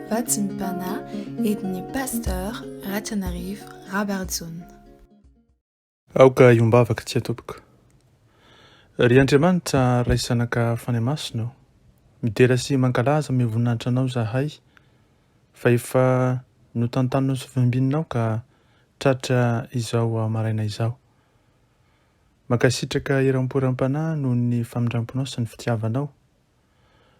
Fatsim-pana Dieu Pasteur RATIANARIVO Rabarijaona. Aoka iombavaka tsy atopoko. Ry Andriamanitra raisanaka fany masina midera sy mankalaza mivoninahitra anao zahay fa efa notantanao sy fiambinanao ka tratra izao maraina izao. Makasitraka iram-poram-panahy noho ny famindramponao sy ny fitiavanao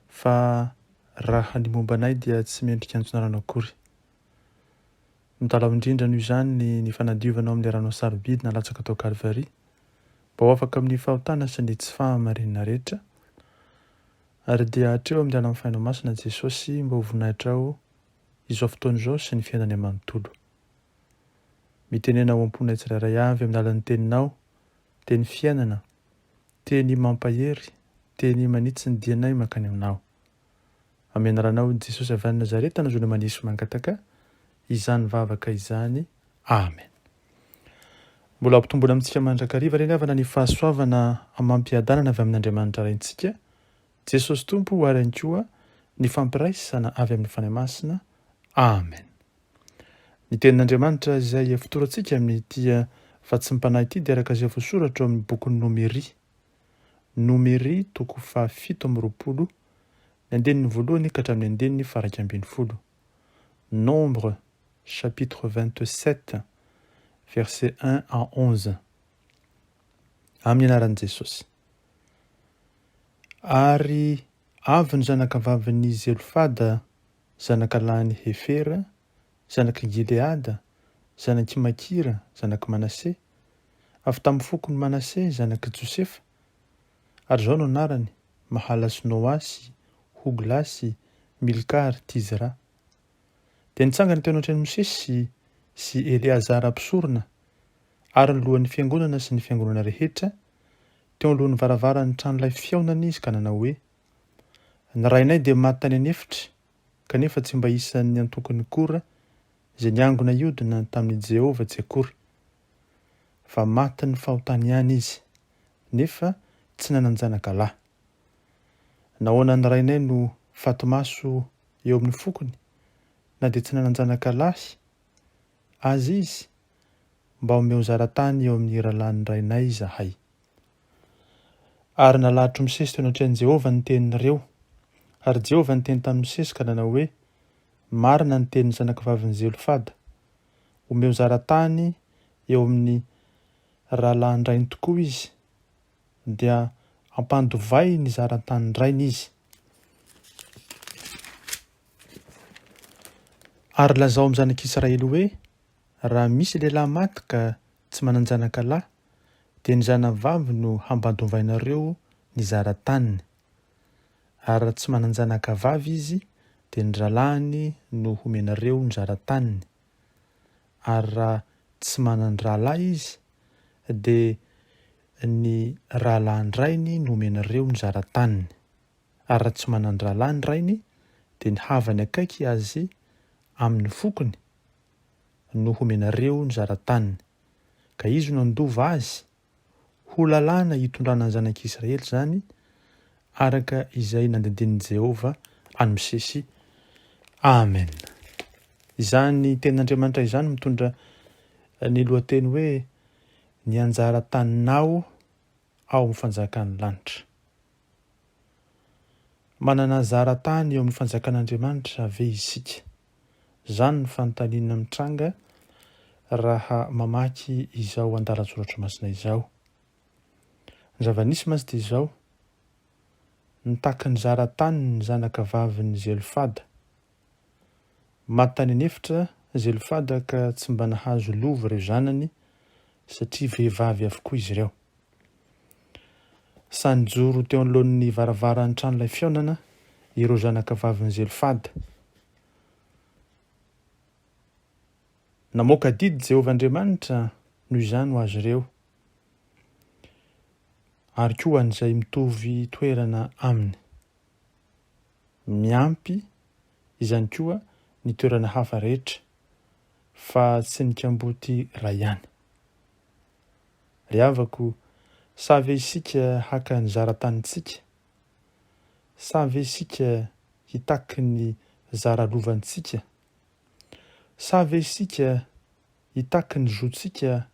fa raha ny momba anay dia tsy mendrika antsonarana akory. Mitalao indrindra noho izany ny fanadiovanao amin'ny ranao sarobidy nalatsaka tao Kalvaria mba ho afaka amin'ny fahotana sy ny tsy fahamarinana rehetra, ary dia hatreo amin'ny ala amin'ny fainao masina Jesosy mba ho voninahitra ao izao fotoana izao sy ny fiainany amanontolo. Mitenena ho amponay tsirairay avy amin'ny alan'ny teninao, teny fiainana, teny mampahery, teny manitsy ny dianay mankany aminao. Amin'ny anaranao Jesosy avy any Nazareta nazony manisy mangataka izany vavaka izany. Amen. Mbola ampitomboana amintsika mandrakariva reny avana ny fahasoavana amampiadanana avy amin'Andriamanitra raintsika. Jesosy Tompo ho ary koa ny fampiraisana avy amin'ny fanahy masina. Amen. Ny tenin'Andriamanitra izay fotorantsika amin'ity Fatsim-panahy ity dia araka izay voasoratra amin'ny bokin'ny Nomery toko 7:20 ny andeniny voalohany ka hatramin'ny andeniny faharay ambin'ny folo. Nombre chapitre 27 verset 1 à 11. Amin'ny anaran'i Jesosy. Ary avy ny zanakavavin'ny Zelofada, zanakalany Hefera, zanaky Gileada, zanaky Makira, zanaky Manase, avy tamin'ny fokony Manase, zanaky Josefa. Ary zao no anarany: Mahalasy Noasy, Hoglasy, Milkary, Tizra. Dia nitsangana teo anatrehan'ny Mosesy sy Eleazara ampisorona, ary ny lohan'ny fiangonana sy ny fiangonana rehetra, teo alohan'ny varavaran'ny tranolay fiaonana izy ka nanao hoe: ny rainay dia maty tany anefitra, kanefa tsy mba isan'ny antokony kora izay niangona iodina tamin'ny Jehova tsy akory, fa maty ny fahotany ihany izy, nefa tsy nanan-janaka lahy. Nahoana ny rainay no fatomaso eo amin'ny fokony, na dia tsy nanan-janaka lahy azy izy, mba omeo anjaratany eo amin'ny rahalan'ny rainay zahay. Ary nalahatra Mosesy teo anatrehan'i Jehova ny tenin'ireo, ary Jehova niteny tamin'ny Mosesy ka nanao hoe: marina ny tenin'ny zanakavivan'i Zelofada, omeo anjaratany eo amin'ny rahalan'ny rainy tokoa izy, dia ampandovay ny zaratany rainy izy. Ary lazao amin'ny zanak'Israely hoe: raha misy lehilahy maty ka tsy manan-janaka lahy, dia ny zanavavy no hambandovainareo ny zarataniny, ary raha tsy manan-janaka vavy izy, dia ny rahalahy no homenareo ny zarataniny, ary raha tsy manan-drahalahy izy, dia ny rahalahy ny rainy no homenareo ny zarataniny, ary raha tsy manan-drahalahy ny rainy, dia ny havany akaiky azy amin'ny fokony no homenareo ny zarataniny. Ka izy no andova azy ho lalàna hitondrana ny zanak'Israely zany, araka izay nandendenin'i Jehova any Mosesy. Amen. Izany tenin'Andriamanitra izany mitondra ny lohateny hoe: ny anjarataninao ao amin'ny fanjakan'ny lanitra. Manana zaratany eo amin'ny fanjakan'Andriamanitra ve isika? Zany ny fanontaniana mitranga raha mamaky izao andalatsoratra masina izao. Ny zava-nisy masy dia izao: nitaky ny zaratany ny zanakavivan'ny Zelofada. Maty tany anefitra Zelofada ka tsy mba nahazo lova ireo zanany, satria vehivavy avokoa izy ireo. Sanjoro teo anoloan'ny varavaran'ny tranolay fiaonana ireo zanakavivan'ny Zelofada. Namoaka didy Jehova Andriamanitra noho izany ho azy ireo, ary koa an'izay mitovy toerana aminy. Miampy izany koa ny toerana hafa rehetra, fa tsy ny kamboty ray ihany. Ry havako, sa ve isika haka ny zaratanitsika? Sa ve isika hitaky ny zara lovantsika, sa ve isika hitaky ny zotsika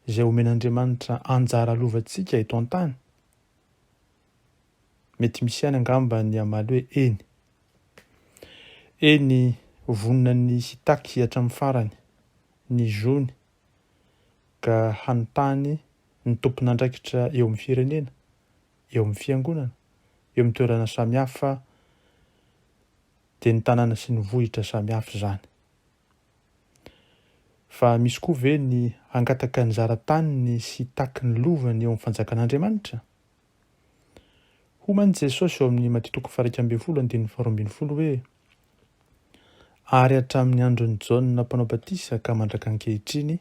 izay omen'Andriamanitra anjara lovantsika eto an-tany? Mety misy ihany angamba ny amaly hoe eny vonona ny hitaky hatramin'ny farany ny zony ka hanontany ny tompon'andraikitra eo amin'ny firenena, eo amin'ny fiangonana, eo amin'ny toerana samihafa dia ny tanàna sy ny vohitra samihafa izany. Fa misy koa ve ny hangataka ny anjarataniny sy hitaky ny lovany eo amin'ny fanjakan'Andriamanitra? Homan'i Jesosy eo amin'ny Maty 7:12 hoe ary hatramin'ny andron'ny Jaona mpanao batisa ka mandraka ankehitriny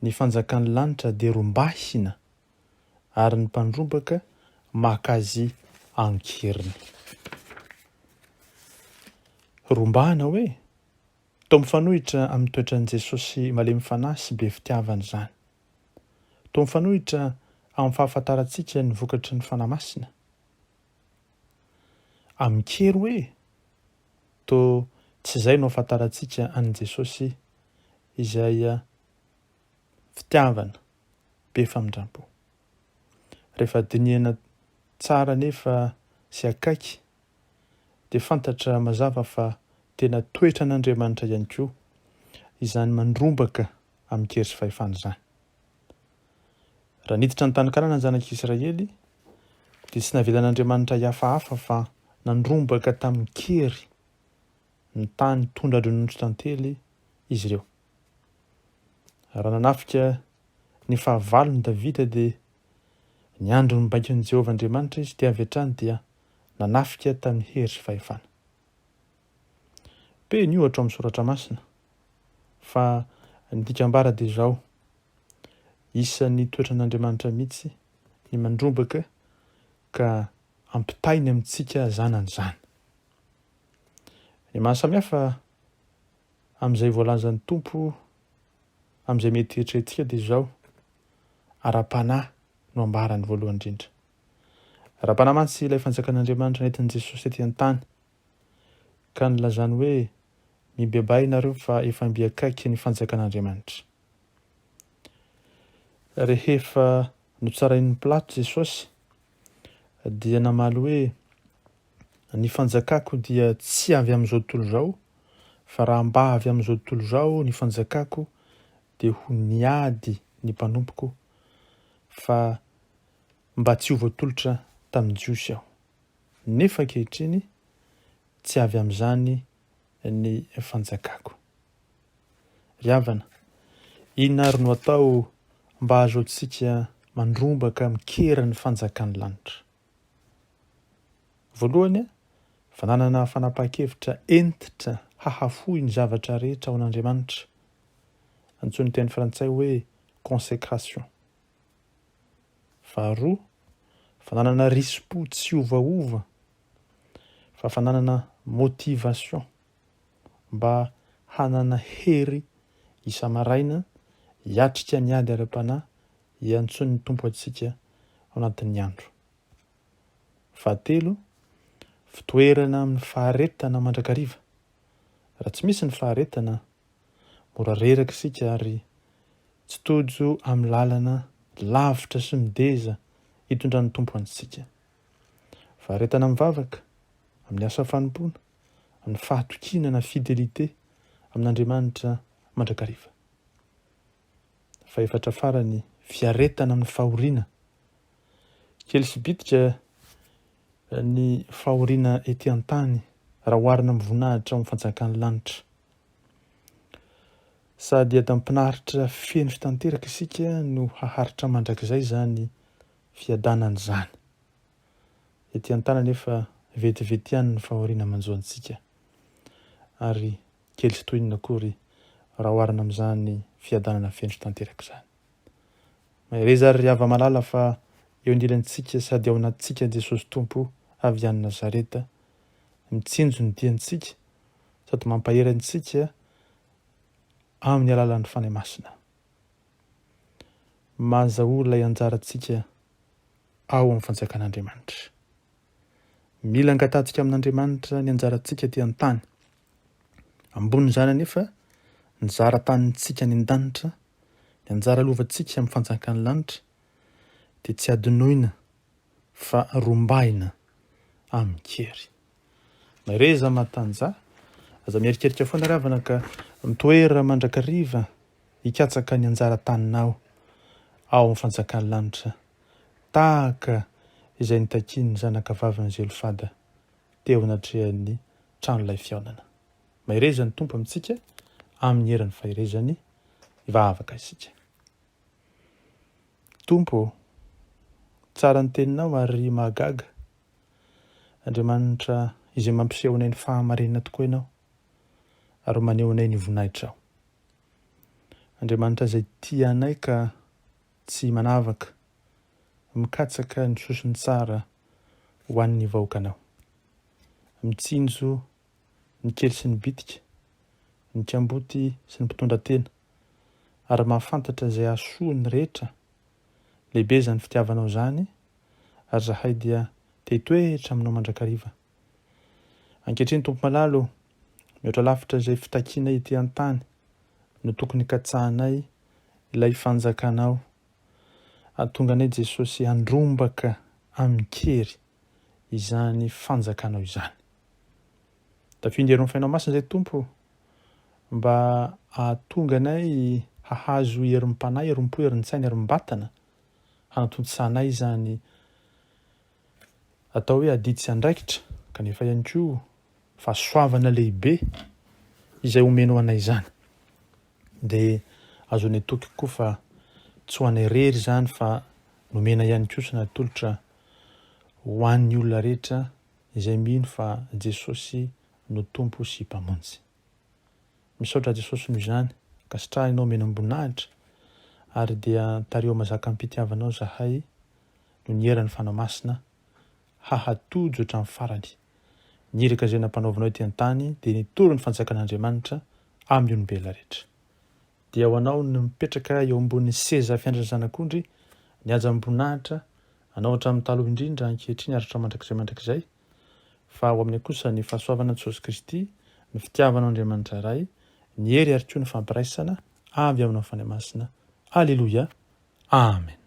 ny fanjakan'ny lanitra dia rombahina ary ny mpandrombaka maka azy ankeriny. Rombahana hoe toa mifanohitra amin'ny toetran'i Jesosy malemy fanahy sy be fitiavana izany. Toa mifanohitra amin'ny fahafantarantsika ny vokatry ny fanahy masina. Amin'kery hoe toa tsy izay no ahafantarantsika an'i Jesosy izay fitiavana be famindrampo. Rehefa dinihana tsara nefa sy akaiky dia fantatra mazava fa tena toetra n'Andriamanitra ihany koa izany mandrombaka amin'ny kery sy fahefana izany. Raha niditra ny tany Kanana ny zanak'Israely dia tsy navelan'Andriamanitra hihafahafa fa nandrombaka tamin'ny kery ny tany tondra adrononotry tantely izy ireo. Raha nanafika ny fahavalony Davida dia ny andro ny baikon'i Jehovah Andriamanitra izy dia avy hatrany dia nanafika tamin'ny hery sy fahefana. Pe ny ohatra amin'ny soratra masina fa ny dikambara dia izao, isan'ny toetran'Andriamanitra mihitsy ny mandrombaka ka ampitainy amintsika zanany izany. Ny mahasamihafa amin'izay voalazan'ny Tompo amin'izay mety eritreretintsika dia izao, ara-panahy no ambarany voalohany indrindra. Ara-panahy mantsy ilay fanjakan'Andriamanitra nentin'i Jesosy etỳ an-tany ka nilazany hoe mibebay ianareo fa efa mbiakaiky ny fanjakan'Andriamanitra. Rehefa notsarain'ny Pilato Jesosy dia namaly hoe ny fanjakako dia tsy avy amin'izao tontolo izao, fa raha mba avy amin'izao tontolo izao ny fanjakako dia ho niady ny mpanompoko fa mba tsy ho voatolotra tamin'ny jiosy aho. Nefa ankehitriny tsy avy amin'izany ny fanjakako. Ry havana, inona ary no atao mba ahazoantsika mandrombaka mikery ny fanjakan'ny lanitra? Voalohany, fananana fanapahan-kevitra entitra hahafohy ny zavatra rehetra ao an'Andriamanitra. Antsoin'ny teny frantsay hoe consécration. Faharoa, fananana rispo tsy ovaova fa fananana motivation mba hanana hery isa-maraina hiatrika ny ady ara-panahy hiantson'ny Tompo antsika ao anatin'ny andro. Fahatelo, fitoerana amin'ny faharetana mandrakariva. Raha tsy misy ny faharetana, mora reraka isika ary tsy tojo amin'ny lalana lavitra sy mideza hitondran'ny Tompo antsika. Faharetana mivavaka amin'ny asa fanompoana, amin'ny fahatokinana fidelité amin'Andriamanitra mandrakariva. Faefatra farany, fiaretana amin'ny fahoriana. Kely sy bitika ny fahoriana etỳ an-tany raha oharina amin'ny voninahitra amin'ny fanjakan'ny lanitra. Sady adam-pinaritra feno fitanteraka isika no haharitra mandrakizay izany fiadanana izany. Etỳ an-tany nefa vetivety ihany ny fahoriana manjoantsika. Ary kely sy toy inona akory raha oharina amin'izany fiadanana feno fitanteraka izany. Mahereza ary hava malala fa eo anilantsika sady ao anatintsika Jesosy Tompo avy any Nazareta, mitsinjo ny diantsika sady mampahery antsika amin'ny alalan'ny fanahy masina. Mahazahoa ilay anjarantsika ao amin'ny fanjakan'Andriamanitra. Mila angatahitsika amin'Andriamanitra ny anjarantsika etỳ an-tany Ambonin'izany anefa anjara-tanintsika ny an-danitra, ny anjara lovantsika amin'ny fanjakan'ny lanitra dia tsy adinoina fa rombaina amin'ny kery. Maireza mahatanja, aza mierikerika foana ravana ka mitoera mandrakariva hikatsaka ny anjara-taninao ao amin'ny fanjakan'ny lanitra, tahaka izay nitakiany zanaka vaviny Zelofada teo anatrehan'ny tranon'ilay fihaonana. Maireza ny tompo amintsika amin'ny herany fahirezany ivavaka isika. Tompo, tsara ny teninao ary mahagaga. Andriamanitra izay mampiseho anay ny fahamarinana tokoa ianao ary maneho anay ny voninahitra ao. Andriamanitra izay tia anay ka tsy manavaka, mikatsaka ny sosiny tsara ho an'ny vahoakanao. Mitsinjo ny kely sy ny bitika, ny kiamboty sy ny mpitondra tena, ary mahafantatra izay asoa ny rehetra. Lehibe zany fitiavanao zany, ary zahay dia te hitoetra aminao mandrakariva. Ankehitriny tompo malalo, mihoatra lavitra izay fitakianay ety an-tany no tokony katsahanay ilay fanjakanao. Ahatonga anay Jesosy handrombaka amin'ny kery izany fanjakanao izany. Tafindry hery ny fainao masina izay tompo, mba ahatonga anay hahazo herim-panahy, herim-po, herin-tsaina, herim-batana, hanatontosanay izany atao hoe adidy sy andraikitra, kanefa ihany koa fahasoavana lehibe izay omenao anay izany. Dia azonay toky koa fa tsy ho anay rery izany fa nomena ihany koa sy natolotra ho an'ny olona rehetra izay mino fa Jesosy no tompo sy mpamonjy. Misaotra Jesosy noho izany, ka sitrahinao menam-boninahitra, ary dia tareo mazaka ampitiavanao zahay no ny heran'ny fanao masina hahatojo hatramin'ny farany. Ny iraka izay nampanaovanao ety an-tany dia nitoro ny fanjakan'Andriamanitra amin'ny olombelona rehetra. Dia ho anao no mipetraka eo ambonin'ny seza fiandrasanak'ondry, ny aja am-boninahitra, anao hatramin'ny taloha indrindra, ankehitriny aratra mandrakizay, fa ho amin'ny kosa ny fahasoavana Jesosy Kristy, ny fitiavanao Andriamanitra iray, ny hery ary koa ny fampiraisana avy aminao fanay masina. Alleluia. Amen.